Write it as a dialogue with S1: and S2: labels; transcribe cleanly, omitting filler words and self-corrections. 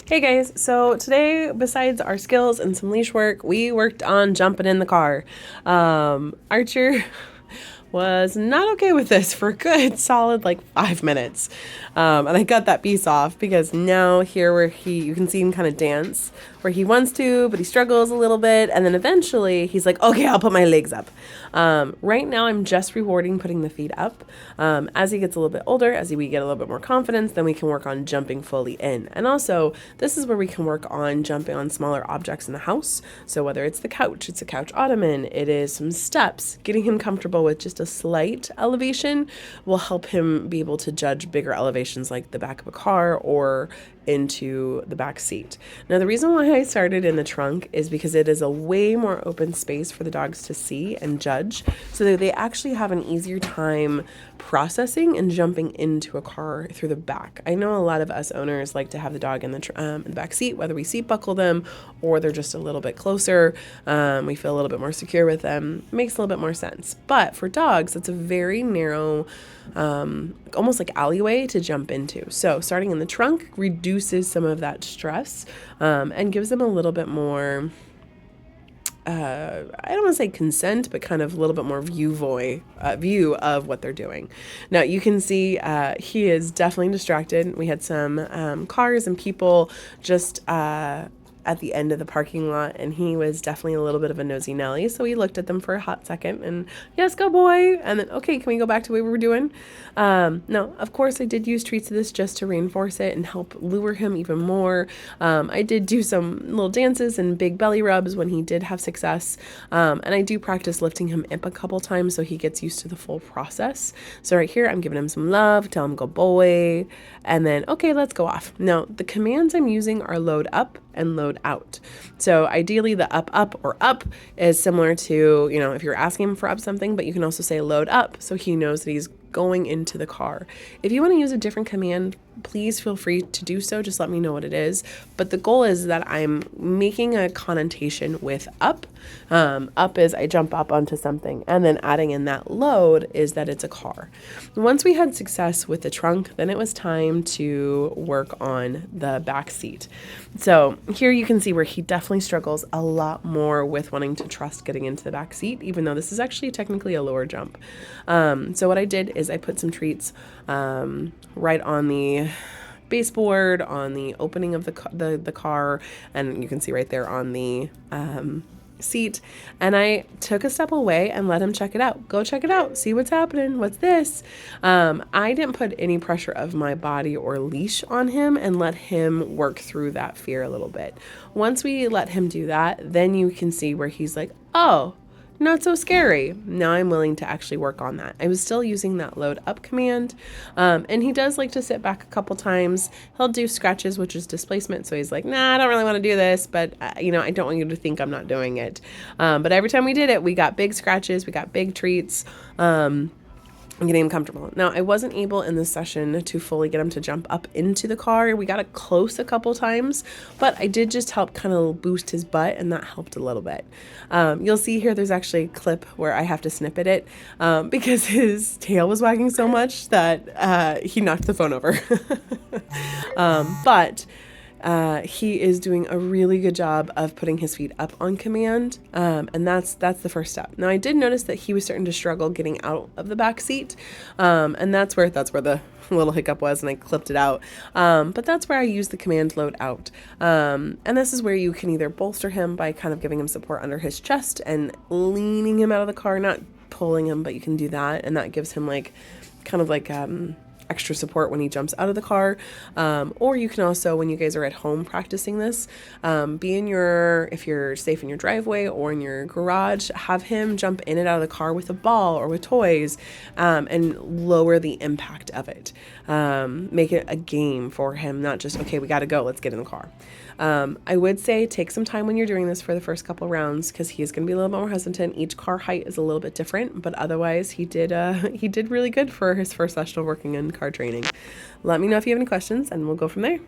S1: Hey guys, so today, besides our skills and some leash work, we worked on jumping in the car. Archer was not okay with this for a good solid like 5 minutes. And I got that piece off because now here where you can see him kind of dance where he wants to, but he struggles a little bit. And then eventually he's like, okay, I'll put my legs up. Right now I'm just rewarding putting the feet up. As he gets a little bit older, as we get a little bit more confidence, then we can work on jumping fully in. And also this is where we can work on jumping on smaller objects in the house. So whether it's the couch, it's a couch ottoman, it is some steps, getting him comfortable with just a slight elevation will help him be able to judge bigger elevations like the back of a car or into the back seat. Now, the reason why I started in the trunk is because it is a way more open space for the dogs to see and judge, so that they actually have an easier time processing and jumping into a car through the back. I know a lot of us owners like to have the dog in the back seat, whether we seat buckle them or they're just a little bit closer. We feel a little bit more secure with them. It makes a little bit more sense. But for dogs, it's a very narrow, almost like alleyway to jump into. So starting in the trunk reduces some of that stress and gives them a little bit more, I don't want to say consent, but kind of a little bit more view of what they're doing. Now you can see he is definitely distracted. We had some cars and people just at the end of the parking lot, and he was definitely a little bit of a nosy Nelly. So we looked at them for a hot second and yes, go boy. And then, okay, can we go back to what we were doing? No, of course I did use treats of this just to reinforce it and help lure him even more. I did do some little dances and big belly rubs when he did have success. And I do practice lifting him up a couple times so he gets used to the full process. So right here, I'm giving him some love, tell him go boy, and then, okay, let's go off. Now, the commands I'm using are load up and load out. So ideally the up or up is similar to, if you're asking him for up something, but you can also say load up so he knows that he's going into the car. If you want to use a different command, please feel free to do so. Just let me know what it is. But the goal is that I'm making a connotation with up. Up is I jump up onto something, and then adding in that load is that it's a car. Once we had success with the trunk, then it was time to work on the back seat. So here you can see where he definitely struggles a lot more with wanting to trust getting into the back seat, even though this is actually technically a lower jump. So what I did is I put some treats right on the baseboard, on the opening of the car, and you can see right there on the seat, and I took a step away and let him check it out. Go check it out. See what's happening. What's this? I didn't put any pressure of my body or leash on him and let him work through that fear a little bit. Once we let him do that, then you can see where he's like, oh, not so scary. Now I'm willing to actually work on that. I was still using that load up command. And he does like to sit back a couple times. He'll do scratches, which is displacement. So he's like, nah, I don't really want to do this, but I don't want you to think I'm not doing it. But every time we did it, we got big scratches, we got big treats. And getting him comfortable. Now, I wasn't able in this session to fully get him to jump up into the car. We got it close a couple times, but I did just help kind of boost his butt, and that helped a little bit. You'll see here there's actually a clip where I have to snippet it because his tail was wagging so much that he knocked the phone over. But he is doing a really good job of putting his feet up on command, and that's the first step. Now, I did notice that he was starting to struggle getting out of the back seat, and that's where the little hiccup was, and I clipped it out. But that's where I use the command load out, and this is where you can either bolster him by kind of giving him support under his chest and leaning him out of the car, not pulling him, but you can do that, and that gives him extra support when he jumps out of the car. Or you can also, when you guys are at home practicing this, if you're safe in your driveway or in your garage, have him jump in and out of the car with a ball or with toys, and lower the impact of it. Make it a game for him, not just, okay, we got to go, let's get in the car. I would say take some time when you're doing this for the first couple rounds, because he is going to be a little bit more hesitant. Each car height is a little bit different, but otherwise he did really good for his first session of working in car training. Let me know if you have any questions, and we'll go from there.